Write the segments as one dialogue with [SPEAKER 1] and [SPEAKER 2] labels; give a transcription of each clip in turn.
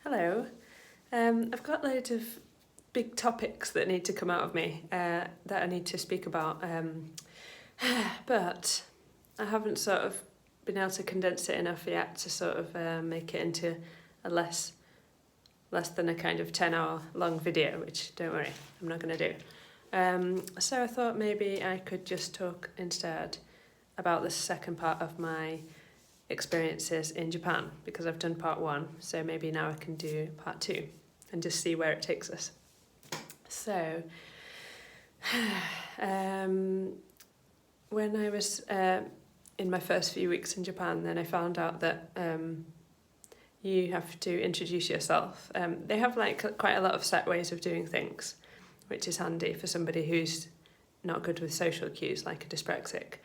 [SPEAKER 1] Hello. I've got loads of big topics that need to come out of me that I need to speak about, but I haven't sort of been able to condense it enough yet to sort of make it into a less than a kind of 10-hour long video, which, don't worry, I'm not going to do. So I thought maybe I could just talk instead about the second part of my experiences in Japan, because I've done part 1, so maybe now I can do part 2 and just see where it takes us. So when I was in my first few weeks in Japan, then I found out that you have to introduce yourself. They have like quite a lot of set ways of doing things, which is handy for somebody who's not good with social cues, like a dyspraxic.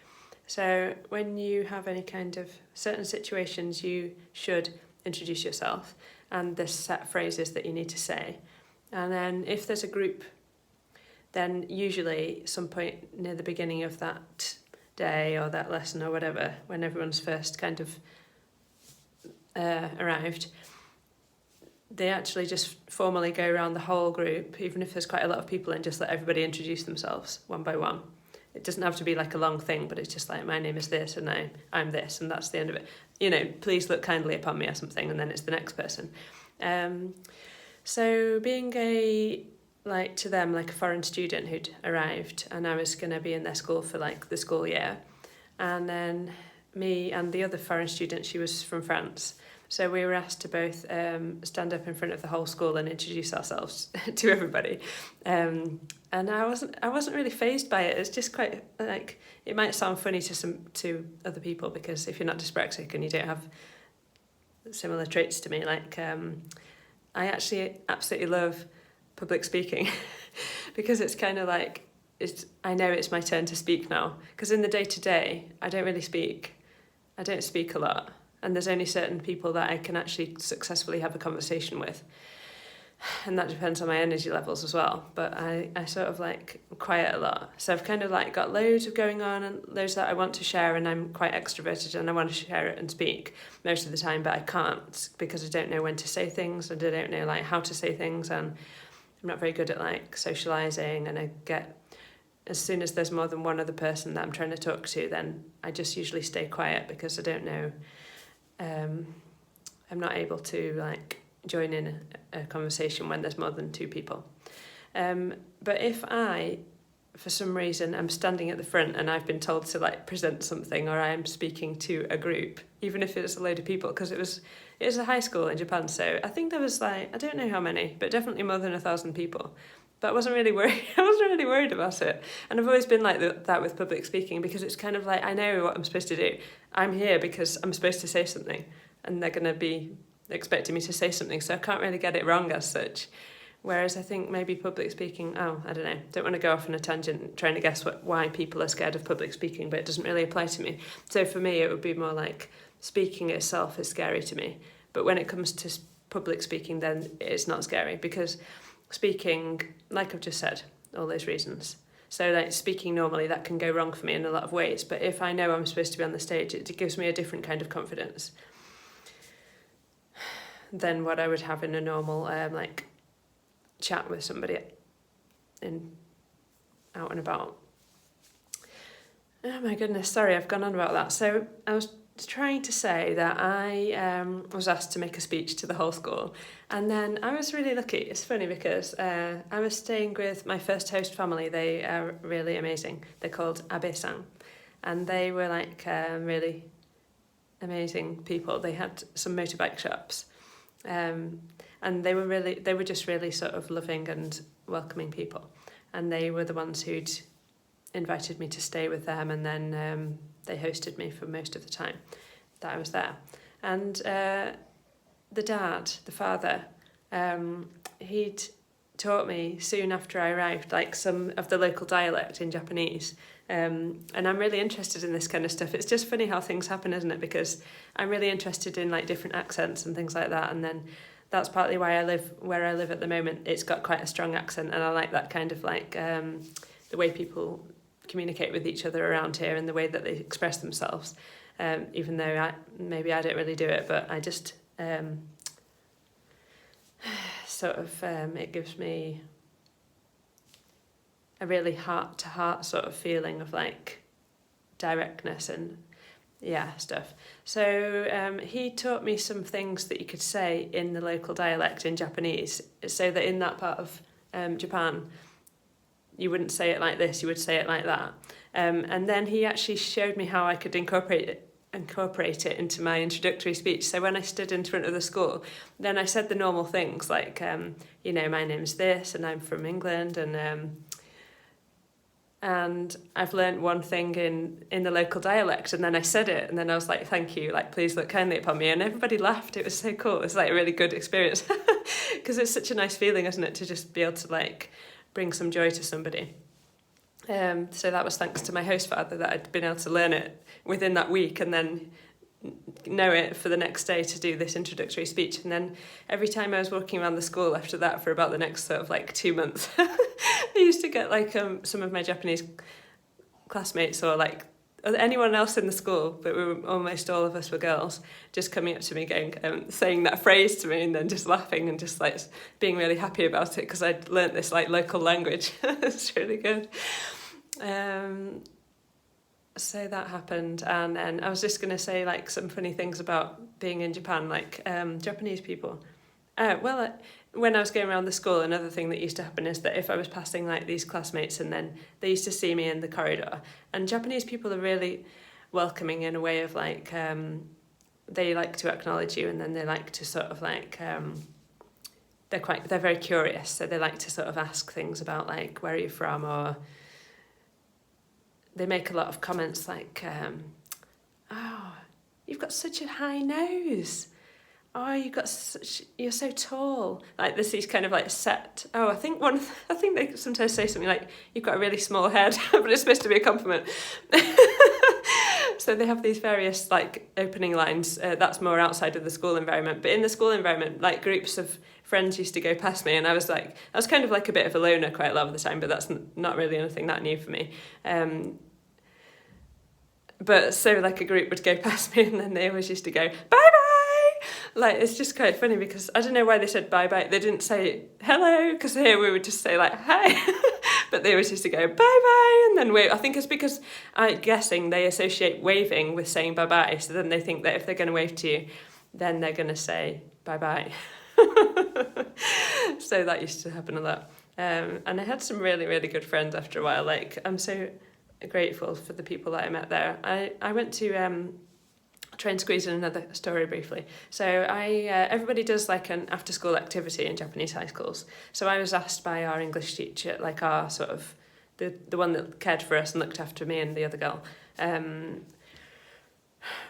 [SPEAKER 1] So when you have any kind of certain situations, you should introduce yourself, and there's set phrases that you need to say. And then if there's a group, then usually some point near the beginning of that day or that lesson or whatever, when everyone's first kind of arrived, they actually just formally go around the whole group, even if there's quite a lot of people, and just let everybody introduce themselves one by one. It doesn't have to be like a long thing, but it's just like, my name is this and I'm this, and that's the end of it. You know, please look kindly upon me or something, and then it's the next person. So being to them, like a foreign student who'd arrived, and I was going to be in their school for like the school year. And then me and the other foreign student, she was from France. So we were asked to both stand up in front of the whole school and introduce ourselves to everybody. And I wasn't really fazed by it. It's just quite like, it might sound funny to other people, because if you're not dyspraxic and you don't have similar traits to me, like I actually absolutely love public speaking because it's kind of like, I know it's my turn to speak now, because in the day-to-day I don't speak a lot, and there's only certain people that I can actually successfully have a conversation with, and that depends on my energy levels as well. But I sort of like quiet a lot, so I've kind of like got loads of going on and loads that I want to share, and I'm quite extroverted and I want to share it and speak most of the time, but I can't because I don't know when to say things, and I don't know like how to say things, and I'm not very good at like socializing, and I get, as soon as there's more than one other person that I'm trying to talk to, then I just usually stay quiet because I don't know, I'm not able to like join in a conversation when there's more than 2 people. But if I, for some reason, I'm standing at the front and I've been told to like present something, or I'm speaking to a group, even if it's a load of people, because it was a high school in Japan, so I think there was like, I don't know how many, but definitely more than 1,000 people. But I wasn't really worried. I wasn't really worried about it. And I've always been like that with public speaking, because it's kind of like, I know what I'm supposed to do. I'm here because I'm supposed to say something, and they're going to be expecting me to say something, so I can't really get it wrong as such. Whereas I think maybe public speaking, I don't know, don't want to go off on a tangent trying to guess why people are scared of public speaking, but it doesn't really apply to me. So for me, it would be more like speaking itself is scary to me. But when it comes to public speaking, then it's not scary, because speaking, like I've just said, all those reasons. So like speaking normally, that can go wrong for me in a lot of ways. But if I know I'm supposed to be on the stage, it gives me a different kind of confidence than what I would have in a normal like chat with somebody out and about. Oh my goodness, sorry, I've gone on about that. So I was trying to say that I was asked to make a speech to the whole school, and then I was really lucky. It's funny because I was staying with my first host family. They are really amazing. They're called Abe-san, and they were like really amazing people. They had some motorbike shops, and they were just really sort of loving and welcoming people, and they were the ones who'd invited me to stay with them, and then they hosted me for most of the time that I was there. And the father, he'd taught me soon after I arrived like some of the local dialect in Japanese, and I'm really interested in this kind of stuff. It's just funny how things happen, isn't it? Because I'm really interested in like different accents and things like that, and then that's partly why I live where I live at the moment. It's got quite a strong accent, and I like that kind of like the way people communicate with each other around here and the way that they express themselves, even though maybe I don't really do it, but I just sort of, it gives me a really heart-to-heart sort of feeling of like directness and stuff. So he taught me some things that you could say in the local dialect in Japanese, so that in that part of Japan you wouldn't say it like this, you would say it like that. And then he actually showed me how I could incorporate it into my introductory speech. So when I stood in front of the school, then I said the normal things like, my name's this and I'm from England, and I've learnt one thing in the local dialect, and then I said it, and then I was like, thank you, like, please look kindly upon me, and everybody laughed. It was so cool. It was like a really good experience, because it's such a nice feeling, isn't it, to just be able to like bring some joy to somebody. So that was thanks to my host father that I'd been able to learn it within that week, and then know it for the next day to do this introductory speech. And then every time I was walking around the school after that for about the next sort of like 2 months, I used to get like some of my Japanese classmates or like anyone else in the school, but almost all of us were girls, just coming up to me going, saying that phrase to me, and then just laughing and just like being really happy about it because I'd learnt this like local language. It's really good. So that happened, and then I was just going to say like some funny things about being in Japan, like Japanese people. When I was going around the school, another thing that used to happen is that if I was passing like these classmates, and then they used to see me in the corridor, and Japanese people are really welcoming in a way of like they like to acknowledge you, and then they like to sort of like they're very curious, so they like to sort of ask things about like where are you from, or they make a lot of comments like, oh, you've got such a high nose. Oh, you're so tall. Like there's these kind of like set. Oh, I think they sometimes say something like, you've got a really small head, but it's supposed to be a compliment. So they have these various like opening lines. That's more outside of the school environment. But in the school environment, like groups of friends used to go past me, and I was kind of like a bit of a loner quite a lot of the time, but that's not really anything that new for me. But so like a group would go past me, and then they always used to go, bye-bye! Like, it's just quite funny because I don't know why they said bye-bye. They didn't say hello, because here we would just say like, hi. But they always used to go bye-bye and then wave. I think it's because I'm guessing they associate waving with saying bye-bye. So then they think that if they're going to wave to you, then they're going to say bye-bye. So that used to happen a lot. And I had some really, really good friends after a while. Like, I'm so grateful for the people that I met there. I went to try and squeeze in another story briefly. So everybody does like an after school activity in Japanese high schools. So I was asked by our English teacher, like our sort of the one that cared for us and looked after me and the other girl,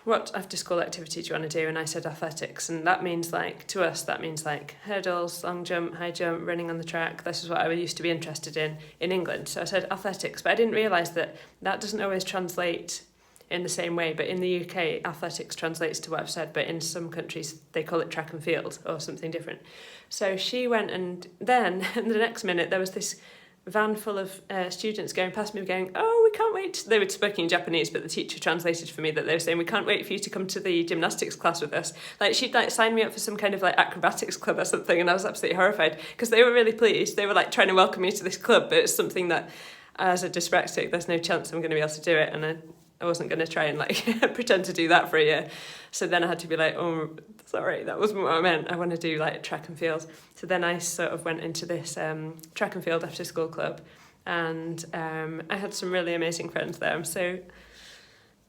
[SPEAKER 1] what after school activity do you want to do? And I said athletics, and that means like, to us, that means like hurdles, long jump, high jump, running on the track. This is what I used to be interested in England. So I said athletics, but I didn't realise that doesn't always translate in the same way. But in the UK, athletics translates to what I've said, but in some countries they call it track and field or something different. So she went, and then the next minute there was this van full of students going past me going, oh, we can't wait. They were speaking in Japanese, but the teacher translated for me that they were saying, we can't wait for you to come to the gymnastics class with us. Like, she'd like signed me up for some kind of like acrobatics club or something, and I was absolutely horrified because they were really pleased. They were like trying to welcome me to this club, but it's something that as a dyspraxic, there's no chance I'm going to be able to do it, and I wasn't going to try and like pretend to do that for a year. So then I had to be like, oh, sorry, that wasn't what I meant. I want to do like track and field. So then I sort of went into this track and field after school club, and I had some really amazing friends there. I'm so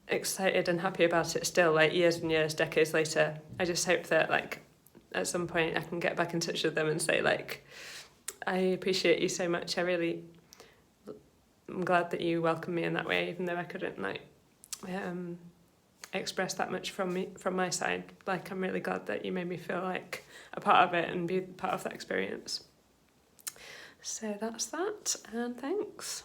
[SPEAKER 1] excited and happy about it still, like years and years, decades later. I just hope that like at some point I can get back in touch with them and say like, I appreciate you so much. I'm glad that you welcomed me in that way, even though I couldn't like express that much from my side. Like, I'm really glad that you made me feel like a part of it and be part of that experience. So that's that, and thanks.